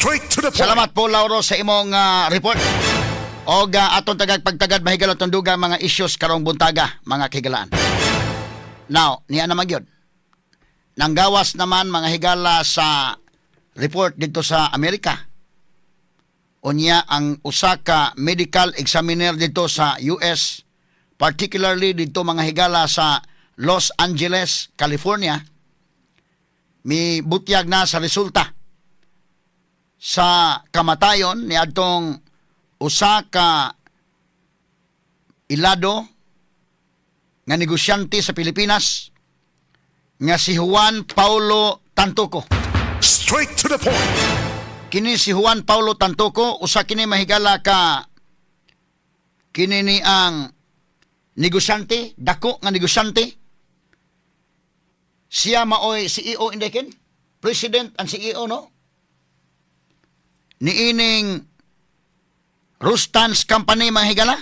Straight to the point. Salamat po, Lauro, sa imong report. O atong pagtagad mahigala atong duga mga issues karong buntaga, mga kigalaan. Now, niya naman yun. Nanggawas naman mga higala sa report dito sa Amerika. Unya ang usa ka medical examiner dito sa US, particularly dito mga higala sa Los Angeles, California, may butyag na sa resulta sa kamatayon ni adtong usa ka ilado nga negosyante sa Pilipinas nga si Juan Paulo Tantuco. Straight to the point. Kini si Juan Paulo Tantuco, usa kini mahigala ka kini ni ang negosyante, dako nga negosyante. Siya maoy CEO indekin, President and CEO, no? Niining Rustans Company mga higala.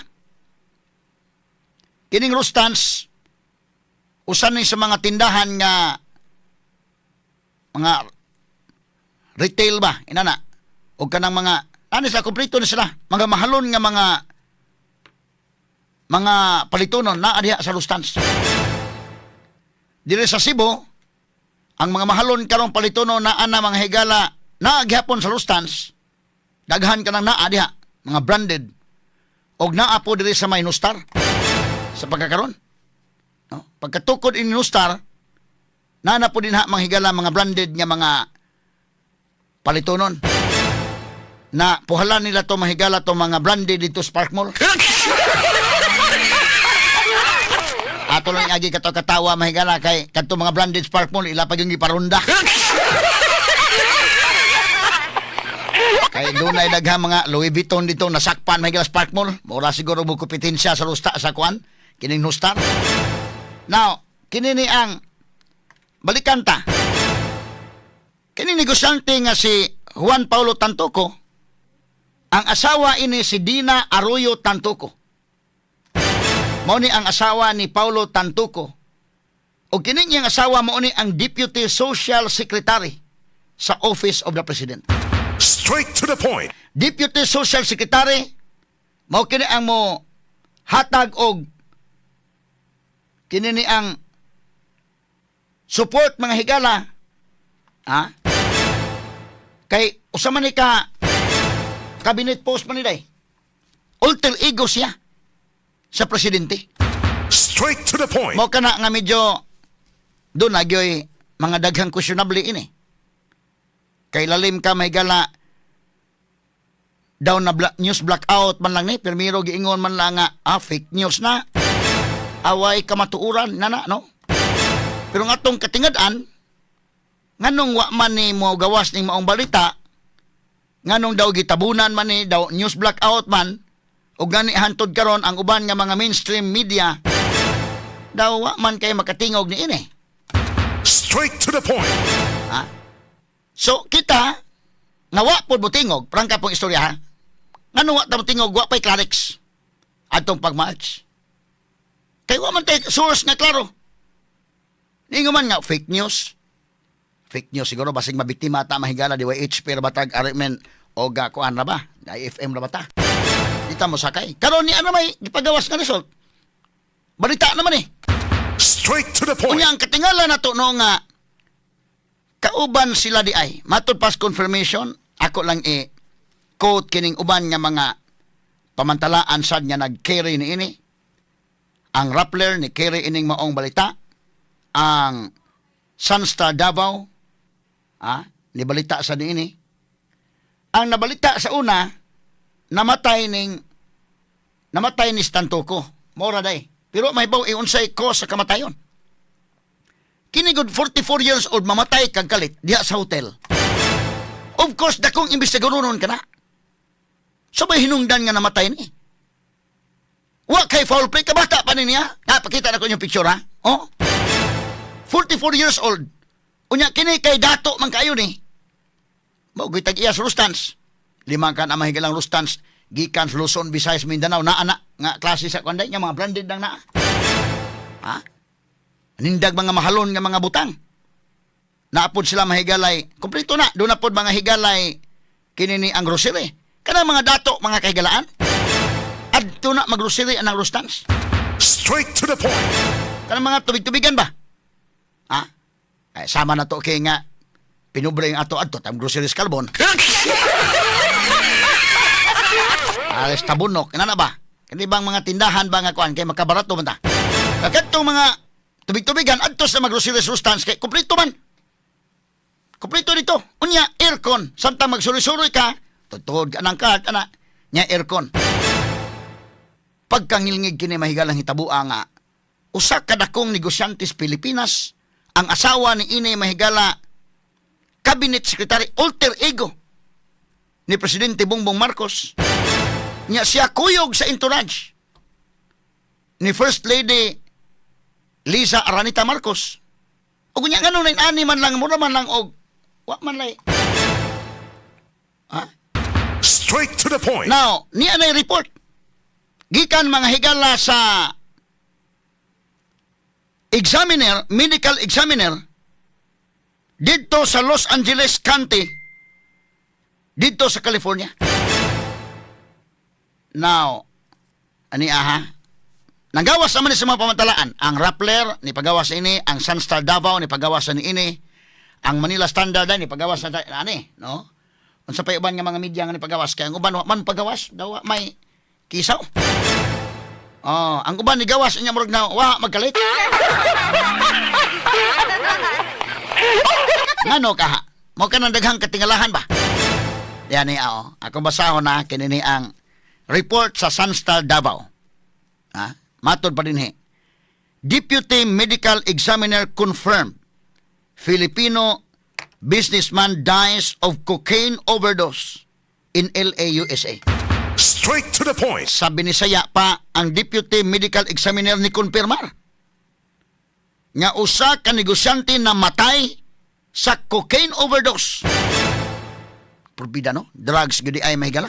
Kining Rustans, usan ni sa mga tindahan nga mga retail ba, inana, o kanang mga, ano sila, kompleto na sila, mga mahalon nga mga palitonon na adiha sa Rustans. Dire sa Cebu, ang mga mahalon karong palitonon na ana mga higala na aghapon sa Rustans, daghan ka ng naa diha, mga branded, og naa po diri sa may Nustar sa pagkakaroon. No? Pagkatukod in Nustar, na po din ha mga higala mga branded nga mga palitonon. Na puhalan nila to mahigala to mga branded dito sa Park Mall. Ato lang agi katawa mahigala kay kadto mga branded Park Mall ila pa yung iparunda. Kay doon ay daghang mga Louis Vuitton dito nasakpan mahigala sa Park Mall. Mura siguro bukupitin siya sa rusta sa kuan kining Nustar. Now, kini ni ang balikan ta. Kini negosyante nga si Juan Paulo Tantuco, ang asawa ini si Dina Arroyo Tantuco. Mao ni ang asawa ni Paulo Tantuco. O kini niyang asawa mao ni ang Deputy Social Secretary sa Office of the President. Straight to the point. Deputy Social Secretary, mao kini ang mo hatag og kini ni ang support mga higala. Ha? Kay usa man ni ka cabinet post man ni day. Alter ego siya sa presidente. Straight to the point. Mao kana nga medyo doon nagyoy mga daghang questionable ini. Kay lalim ka may gala daw na news blackout man lang ni permiro giingon man lang nga fake news na away kamatuuran na no. Pero nga tong katingad-an nganong wa man ni mo gawas ning maong balita nganong daw gitabunan man ni daw news blackout man ug gani hantod karon ang uban nga mga mainstream media daw wa man kay makatingog ni ini. Straight to the point. Ha? So kita nawa pod mo tingog prangka pong istorya ha. Ngano wa ta mo tingog wa pay clarix adtong pagmatch. Kay wa man tay source nga klaro. Ningo man nga fake news. Fake news siguro basig mabiktima ta mahigala DYH pero batag argument o ga kuan ra ba? IFM ra ba ta? Dita mo sakay. Karon ni ano may gipagawas nga result. Balita naman eh. Straight to the point. Unya ang katingala na to no nga kauban sila di ay. Matod pas confirmation, ako lang quote kining uban nga mga pamantalaan sad nga nag-carry ni ini. Ang Rappler ni carry ining maong balita. Ang Sunstar Davao, ni balita sa ni ini. Ang nabalita sa una, namatay ni Tantuco. Mora day. Pero may baw iunsay ko sa kamatayon. Kini good 44 years old mamatay kag kalit diha sa hotel. Of course dakong imbestigaronon kana. Sabay hinungdan nga namatay ni. Wa kay foul play kabata pa niya. Pakita na ko yung picture ha. Oh. 44 years old. Unya kini kay dato man kayo ni. Mao gyud tag iya sa Rustans. Limang kan ang mahigalang Rustans gikan sa Luzon, Visayas, Mindanao na ana nga klase sa kanday nga mga branded lang na. Ha? Nindag mga mahalon nga mga butang. Naapod sila mahigalay. Kompleto na. Doon na pod mga higalay kini ni ang grocery. Kanang mga dato, mga kahigalaan. Adto na mag-grocery ang Rustans. Straight to the point. Kanang mga tubig-tubigan ba? Ha? Ay, sama na to kay nga pinubre ang ato-adto tam groceries carbon. Alis tabunok, ina na ba? Kani bang mga tindahan ba nga kuan kay makabarato man ta? Katong mga tubig-tubigan adto sa mag-grocery substance kay kompleto man. Kompleto dito. Unya aircon, samtang magsuri-suri ka, tutod ka ng card ana nya aircon. Pagkangilngig kini mahigalang hitabua nga usa ka dakong negosyante sa Pilipinas ang asawa ni ini mahigala Cabinet Secretary alter ego ni Presidente Bongbong Marcos. Nya siya kuyog sa entourage ni First Lady Liza Araneta Marcos. O kunya ganun na ani man lang, mura man lang og wa man lay. Ha? Straight to the point. Now, niya na report. Gikan mga higala sa examiner, medical examiner, dito sa Los Angeles County, dito sa California. Now, ani aha, nagawas naman sa mga pamantalaan. Ang Rappler, ni pagawas ini, ang Sunstar Davao, ni pagawas ni ini, ang Manila Standard, ni pagawas na ani, no? Unsa pa uban nga mga media nga ni pagawas, kaya ang uban man pagawas, daw may kisaw. Oh, ang uban ni gawas niya murag na wa magkalit. Ngano ka ha? Mo ka nang daghang katingalahan ba? Yan ni ako basahon na kini ni ang report sa Sunstar Davao. Ha? Matod pa din he. Deputy Medical Examiner confirmed Filipino businessman dies of cocaine overdose in LA, USA. Straight to the point. Sabi ni Saya pa, ang Deputy Medical Examiner ni konfirmar nga usa ka negosyante na matay sa cocaine overdose. Probida no? Drugs gudi ay mahigala.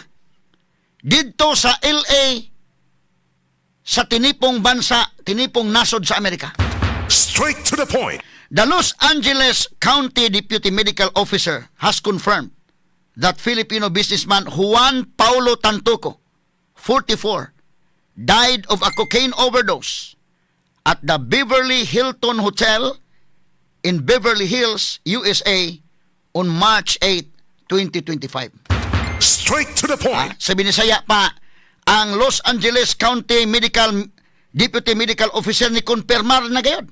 Dito sa LA, sa tinipong bansa, tinipong nasod sa Amerika. Straight to the point. The Los Angeles County Deputy Medical Officer has confirmed that Filipino businessman Juan Paulo Tantuco, 44, died of a cocaine overdose at the Beverly Hilton Hotel in Beverly Hills, USA on March 8, 2025. Straight to the point. Sabi ni Saya pa, ang Los Angeles County Deputy Medical Officer ni konfirmar na gayod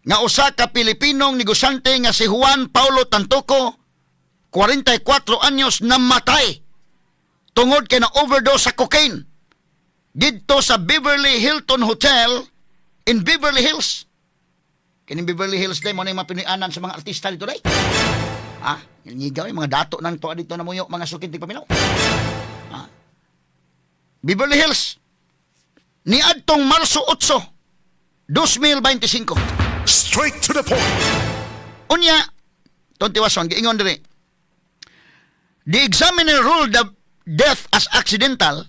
nga usa ka Pilipinong negosyante nga si Juan Paulo Tantuco, 44 anyos, namatay tungod kay na overdose sa cocaine dito sa Beverly Hilton Hotel in Beverly Hills. Kining Beverly Hills day mo na yung mapinianan sa mga artista dito day. Nilngigaw yung mga dato ng toa dito na muyo, mga sukintig paminaw. Beverly Hills ni adtong Marso 8, 2025. Straight to the point. Unya, tontiwason, giingon diri. The examiner ruled the death as accidental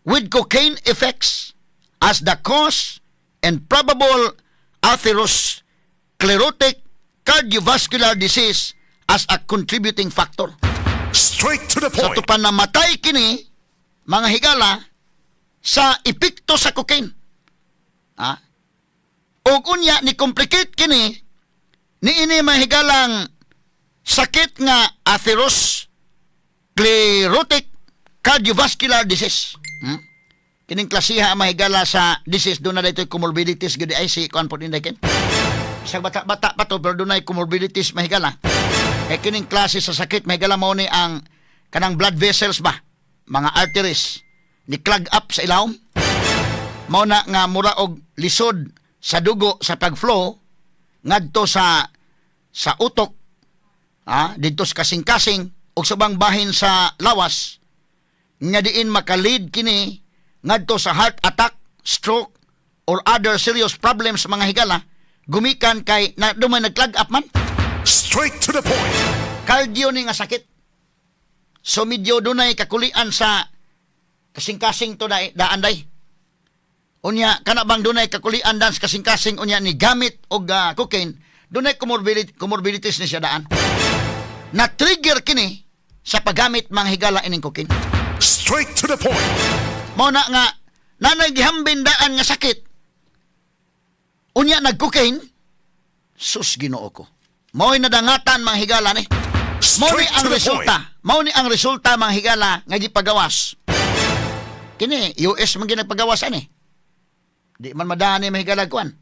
with cocaine effects as the cause and probable atherosclerotic cardiovascular disease as a contributing factor. Straight to the Sa point. tupan na matay kini, mga higala, sa epekto sa cocaine. O unya ni complicate kini ni ini mahigalang sakit nga atherosclerotic cardiovascular disease. Kining klasiha mahigala sa disease doon na dito comorbidities gudi ay si kuan po dinday ken. Sa bata-bata pa to pero doon ay comorbidities mahigala. Kay kining klase sa sakit mahigala mao ni ang kanang blood vessels ba, mga arteries ni clog up sa ilawom. Mao na nga mura og lisod sa dugo sa pag-flow ngadto sa utok, dito sa kasing-kasing o sa bang bahin sa lawas nga diin makalid kini ngadto sa heart attack, stroke or other serious problems mga higala gumikan kay na dumay nag-clog up man. Straight to the point. Cardio ni nga sakit. So medyo dunay kakulian sa kasing-kasing to daan day. Unya kana bang dunay kakulian dan sa kasing-kasing unya ni gamit og cocaine, dunay comorbidities ni siya daan. Na trigger kini sa paggamit mga higala ining cocaine. Straight to the point. Mao na nga nanay gihambin daan nga sakit. Unya nag-cocaine. Sus Ginoo ko. Mao'y nadangatan mga higala ni. Mao ni Straight ang to the point. resulta. Mao ni ang resulta mga higala nga gipagawas. Kini US man ginagpagawas ani. Di man madani mga higala kuan.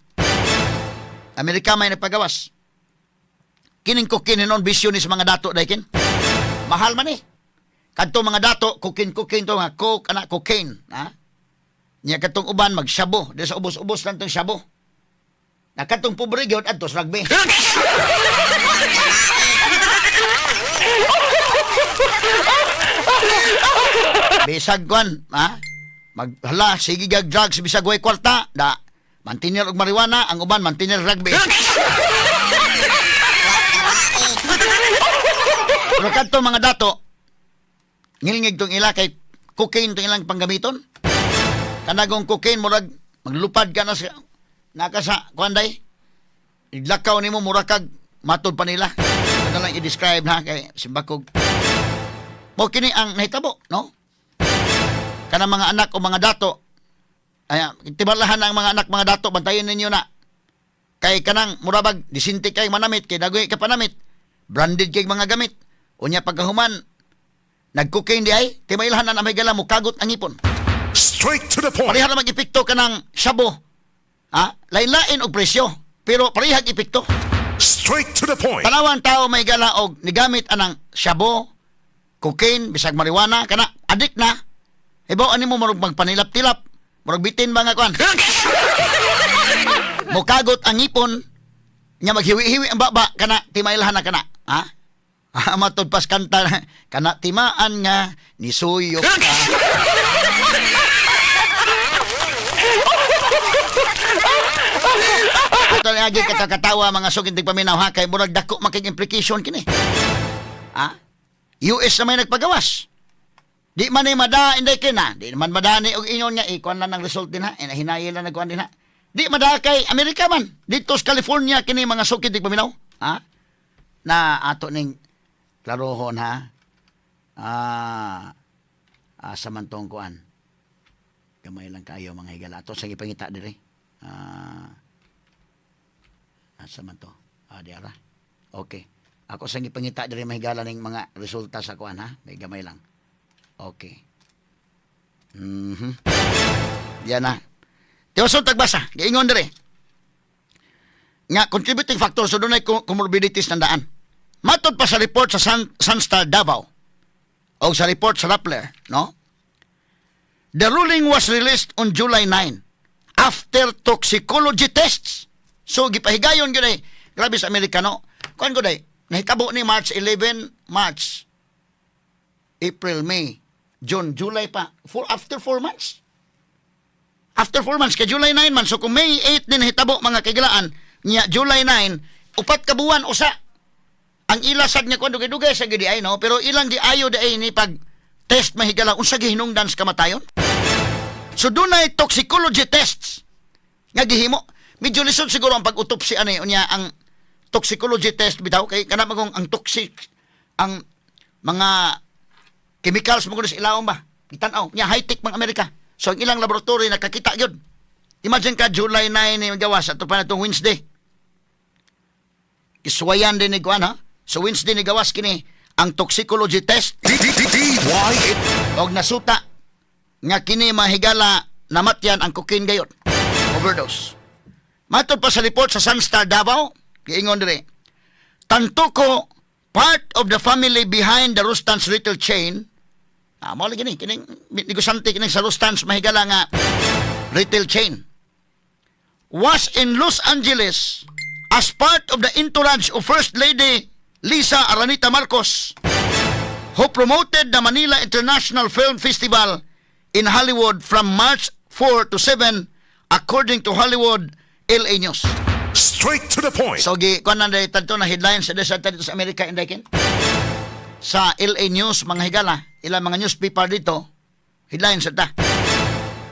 Amerika may nagpagawas. Kining cocaine non bisyo ni sa mga dato daykin. Mahal man Kadto mga dato cocaine to nga coke ana cocaine, ha? Nya katong uban magsyabo, di sa ubos-ubos lang tong syabo. Nakatong pobre gyud adto sa rugby. Bisag kwan, ha? Maghala, sige gag drugs, bisag way kwarta, da. Mantinir og marijuana, ang uban mantinir rugby. Pero kadto mga dato, ngilngig tong ila kay cocaine tong ilang panggamiton. Kanagong cocaine murag maglupad ka na sa nakasa kuanday. Iglakaw nimo murag kag matod pa nila. Ano lang i-describe na kay simbakog. Mo kini ang nahitabo, no? Kanang mga anak o mga dato, ay tibalahan ang mga anak mga dato, bantayan ninyo na. Kay kanang murabag disinti kay manamit, kay dagoy ka panamit. Branded kay mga gamit. Unya pagkahuman nag-cocaine di ay, timailhan na may gala mo kagot ang ipon. Straight to the point. Parihag na mag-epekto ka ng syabo. Ha? Lain-lain og presyo, pero parihag epekto. Straight to the point. Tanawang tao may gala og nigamit anang syabo, cocaine, bisag marijuana, kana adik na. Ibaw ani mo murag magpanilap-tilap, murag bitin ba nga kwan. Mukagot ang ipon, nya maghiwi-hiwi ang baba kana timailhan na kana. Ha? Matod pas kanta kana timaan nga ni suyok ka. Ato lagi katawa mga sugid paminaw ha kay murag dako makig implication kini. Ha? US na may nagpagawas. Di man ay mada inday kina, di man madani og inyon nga ikuan lang ng result din ha, hinayi lang nagkuan din ha. Di mada kay Amerika man, dito sa California kini mga sugid paminaw, ha? Na ato ning klarohon ha. Sa mantong kuan. Gamay lang kayo mga higala. Ato sa gipangita dire. Sa manto. Diara. Okay. Ako sa gipangita dire mga higala ning mga resulta sa kuan ha. May gamay lang. Okay. Yan na. Tiwasong tagbasa. Giingon dire. Nga contributing factor so dunay comorbidities nandaan. Matod pa sa report sa Sunstar Davao o sa report sa Rappler, no? The ruling was released on July 9 after toxicology tests. So, gipahigayon yun ay, grabe sa Amerikano. Kuhan ko day, nahitabo ni March 11, March, April, May, June, July pa. After 4 months. After 4 months, kay July 9 man. So, kung May 8 din nahitabo mga kagilaan, niya July 9, upat ka buwan, usa. Ang ilasag niya kung dugay-dugay sa gidi ay, no? Pero ilang di ayo da ay ni pag test mahigala unsa gihinungdan sa kamatayon. So dunay toxicology tests nga gihimo. Medyo lisod siguro ang pag-autopsy ani unya ang toxicology test bitaw kay kana magong ang toxic ang mga chemicals mo sa ilawom ba. Itan-aw nya high-tech mga Amerika. So ang ilang laboratory nakakita gyud. Imagine ka July 9 ni gawas ato pa natong Wednesday. Iswayan din ni kuan ha. So Wednesday ni gawas kini ang toxicology test og nasuta nga kini mahigala namatyan ang cocaine gayon. Overdose. Matod pa sa report sa Sunstar Davao, giingon dire. Tantuko, part of the family behind the Rustans retail chain. Mao lagi ni kining negosante kining sa Rustans mahigala nga retail chain. Was in Los Angeles as part of the entourage of First Lady Lisa Aranita Marcos, who promoted the Manila International Film Festival in Hollywood from March 4 to 7, according to Hollywood LA News. Straight to the point. So, kuan na dito na headlines sa dito sa Amerika, inday sa LA News, mga higala, ilang mga newspaper dito, headlines sa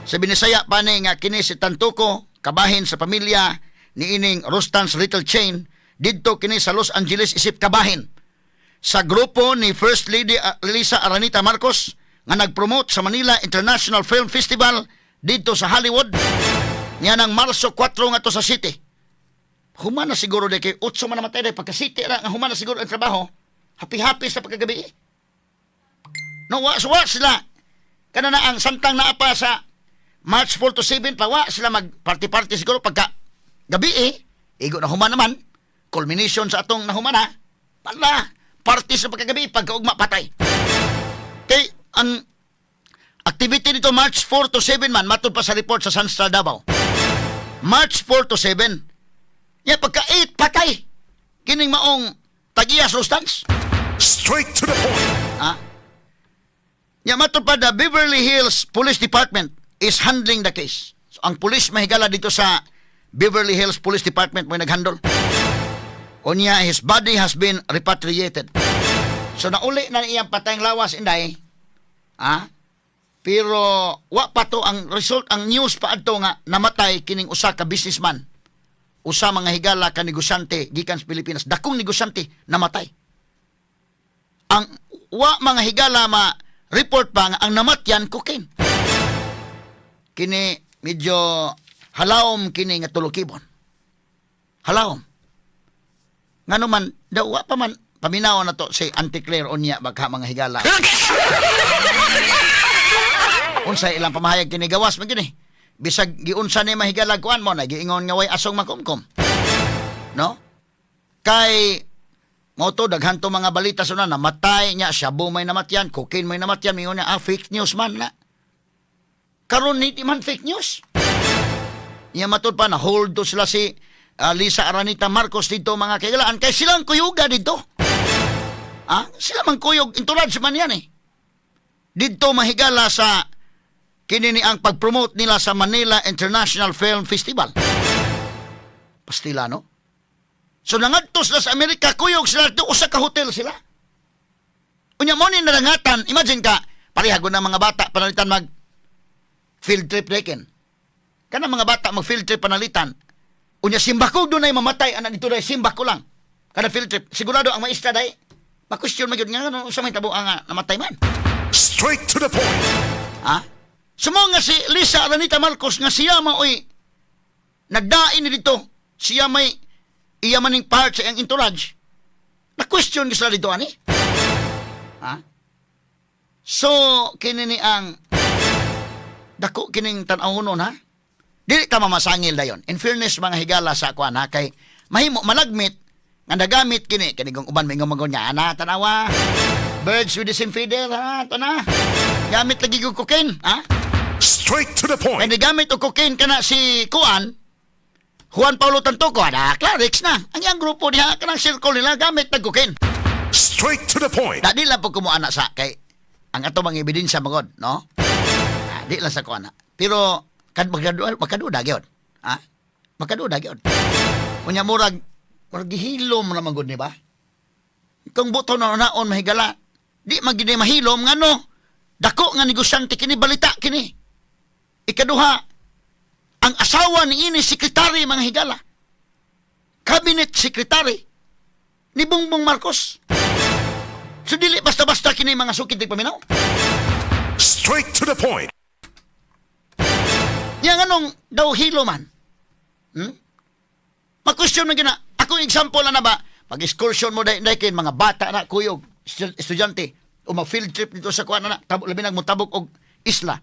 sa Binisaya pa ni nga kini si Tantuko, kabahin sa pamilya ni ining Rustans Retail Chain, didto kini sa Los Angeles isip kabahin. sa grupo ni First Lady Lisa Aranita Marcos nga nagpromote sa Manila International Film Festival dito sa Hollywood niya ng Marso 4 nga to sa city. Humana siguro de kay 8 man namatay de pagka city ra nga humana siguro ang trabaho. Happy-happy sa pagkagabi. No, wa sila. Kana na ang samtang naapa sa March 4 to 7 pa wa sila mag party siguro pagka gabi igo na human naman. Culmination sa atong nahumana. Pala, party sa pagkagabi pagkaugma patay. Kay ang activity dito March 4 to 7 man matud pa sa report sa Sunstar Davao. March 4 to 7. Ya pagka 8 patay. Kining maong tagiya substance. Straight to the point. Ya matud pa the Beverly Hills Police Department is handling the case. So, ang pulis mahigala dito sa Beverly Hills Police Department mo naghandle. Unya, his body has been repatriated. So nauli na iyang patayang lawas inday. Pero wa pa to ang result, ang news pa adto nga namatay kining usa ka businessman. Usa mga higala ka negosyante gikan sa Pilipinas. Dakong negosyante namatay. Ang wa mga higala report pa nga ang namatyan cocaine. Kini medyo halawom kini nga tulokibon. Halawom. Ngano man daw wa pa man paminaw na to si Auntie Claire unya baka mga higala. Unsa ilang pamahayag kini gawas man kini. Bisag giunsa ni mahigala kuan mo na giingon nga way asong makumkom. No? Kay mo to daghan to mga balita suna namatay nya shabu may namatyan, cocaine may namatyan, mingon na fake news man na. Karon ni man fake news. Iya matud pa na hold to sila si Lisa Aranita Marcos dito mga kaigalaan kay silang kuyuga dito. Sila man kuyog entourage man yan dito mahigala sa kini ni ang pag-promote nila sa Manila International Film Festival. Pastila no? So nangadto sila sa Amerika kuyog sila dito usa ka hotel sila. Unya mo ni narangatan, imagine ka parehago na mga bata panalitan mag field trip reken. Kana mga bata mag field trip panalitan. Unya simbakog doon ay mamatay anak dito dai simbako lang. Kada field trip sigurado ang maestra dai ma-question magyud nga ano sa may tabo nga namatay man. Straight to the point. Sumo nga si Lisa Aranita Marcos nga siya maoy nagdain ni dito. Siya may iya maning part sa iyang entourage. Na-question sila dito ani. So kini ni ang dako kining tan-awon ha. Dili ka mamasangil dayon. In fairness mga higala sa kuan ha kay mahimo malagmit nga nagamit kini kanigong uban mingon nga ana tanawa. Birds with the same feather to na. Gamit lagi og cocaine Straight to the point. Kaya gamit og cocaine kana si kuan Juan Paulo Tantoco Clarix na. Ang iyang grupo diha kanang circle nila gamit ng cocaine. Straight to the point. Di lang po kumuana sa kay ang ato mga ebidensya magod no. Di lang sa kuan pero kad magkaduda gyud. Magkaduda gyud. Unya murag gihilom na magod ni ba? Kung buto na naon mahigala, di magini mahilom ngano? Dako nga negosyante kini balita kini. Ikaduha, ang asawa ni ini sekretary mga higala. Cabinet secretary ni Bongbong Marcos. So dili basta-basta kini mga sukid tig paminaw. Straight to the point. Yang anong daw hilo man? Ma-question na gina. Ako example na ba? Mag-excursion mo dahil mga bata na kuyog, estudyante, o mag-field trip dito sa kuwan na labi nagmutabok og isla.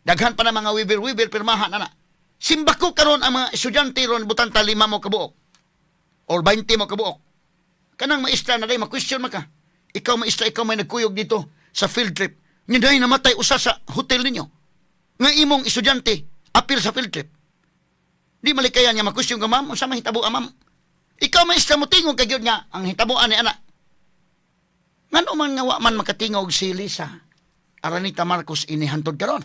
Daghan pa na mga wibir-wibir, pirmahan na. Simbako karon ang mga estudyante ron butanta 5 mo kabuok. Or 20 mo kabuok. Kanang maestra na day, ma-question maka. Ikaw maestra, ikaw may nagkuyog dito sa field trip. Nga day namatay usa sa hotel ninyo. Nga imong estudyante, apil sa field trip. Di malikayan niya ma-question ka, ma'am, unsa may hitabo ma'am? Ikaw maestra mo tingog kay gyud nga ang hitabuan ni anak. Ngano man nga wa man makatingog si Lisa Aranita Marcos ini hantod karon.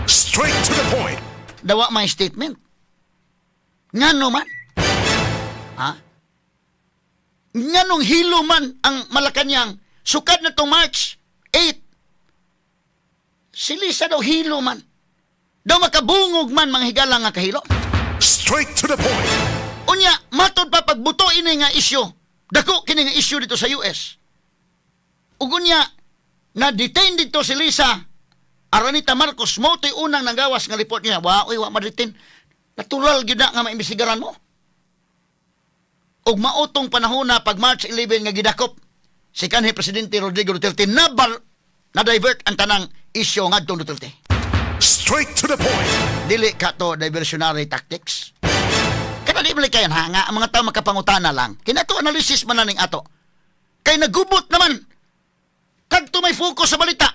Straight to the point. Dawa may statement. Ngano man? Nganong hilo man ang Malacañang sukad na to March 8. Si Lisa daw hilo man. Daw makabungog man mga higala nga kahilo. Straight to the point. Unya, matod pa pagbuto ini nga isyu. Dako kini nga isyu dito sa US. Ugunya, na-detain dito si Lisa Aranita Marcos mo to'y unang nanggawas nga report niya. Wa ma-detain. Natural gyud na nga maimbestigaran mo. Og mautong panahon na pag March 11 nga gidakop si kanhi Presidente Rodrigo Duterte na divert ang tanang isyu ngadtong Duterte. Straight to the point. Dili ka to diversionary tactics. Kana di balik kayan ha nga ang mga tao makapangutana lang. Kinato analysis man na ning ato. Kay nagubot naman. Kadto may focus sa balita.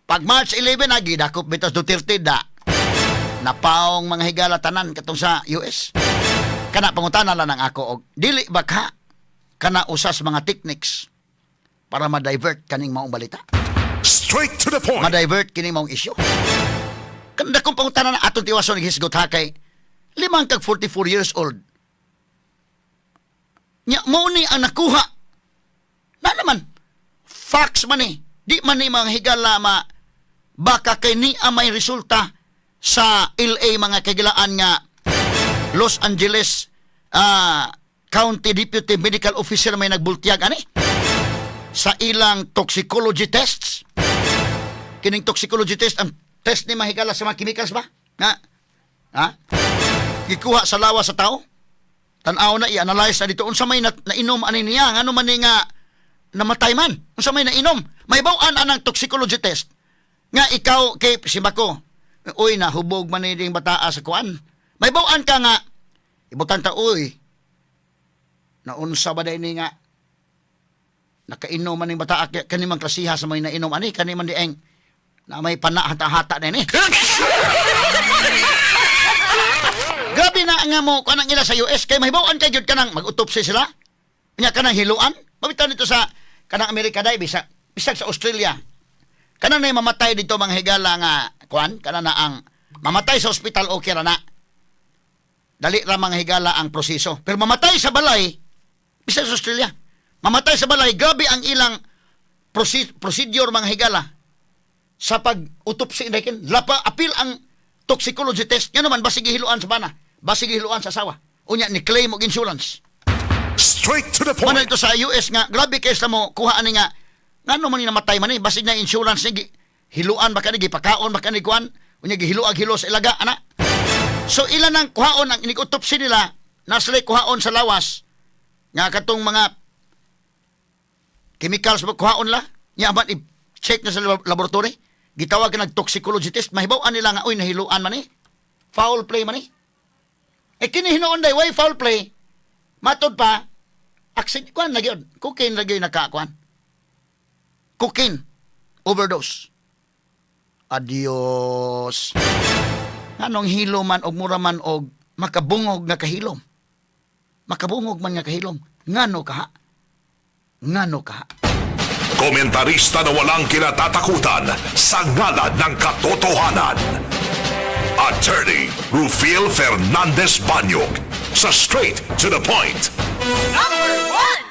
Pag March 11 na gidakop bitas Duterte da napaong mga higala tanan katong sa US. Kana pangutana lang ang ako og dili ba ka kana usas mga techniques para ma-divert kaning maong balita. Straight to the point. Ma-divert kining maong issue. Kanda kong pangutana na atong tiwason ng hisgot ha kay 5 kag 44 years old. Nya mo ni ang nakuha. Na naman facts man ni. Di man ni mga higala baka kay ni may resulta sa LA mga kagilaan nga Los Angeles County Deputy Medical Officer may nagbultiyag ani sa ilang toxicology tests. Kining toxicology test ang test ni mahigala sa mga chemicals ba? Gikuha sa lawas sa tao. Tan-aw na i-analyze na dito unsa may nainom ani niya ngano man ni nga namatay man. Unsa may nainom? May baw-an anang toxicology test. Nga ikaw kay Simako, uy nahubog man ni ding bataa sa kuan. May baw-an ka nga ibutan ta uy. Naunsa ba day ni nga nakainom man ning bataa kani man klasiha sa may nainom ani kani man dieng na may panahata-hata na ni. Grabe na nga mo kanang ila sa US kay may baw-an kay gyud kanang mag-autopsy sila. Nya kanang hiluan. Mabitan dito sa kanang Amerika day bisag sa Australia. Kanang na mamatay dito mga higala nga kuan kana na ang mamatay sa ospital okay ra na. Dali ra mga higala ang proseso. Pero mamatay sa balay bisag sa Australia. Mamatay sa balay grabe ang ilang procedure mga higala sa pag-autopsy dakin lapa apil ang toxicology test. Yan naman basig hiluan sa bana, basig hiluan sa asawa. Unya ni claim og insurance. Straight to the Mana point. ito sa US nga grabe kay sa mo kuha ani nga ngano man ni namatay man ni basig na insurance ni hiluan ba kanigi pakaon ba kanigi kuan unya gihiluag hilo sa ilaga ana. So ilan ang kuhaon ang inig-autopsy nila naslay kuhaon sa lawas nga katong mga chemicals ba kuhaon la nya man i-check na sa laboratory gitawag nag toxicology test mahibaw-an nila nga uy nahiluan man ni foul play man ni kini hinuon day why foul play matod pa accident kuan lagi cocaine lagi nakakuan cocaine overdose. Adios. Anong hilo man og mura man og makabungog nga kahilom. Makabungog man nga kahilom. Ngano ka? Ngano ka? Komentarista na walang kinatatakutan sa ngalan ng katotohanan. Attorney Rufil Fernandez Banyog sa Straight to the Point. Number 1!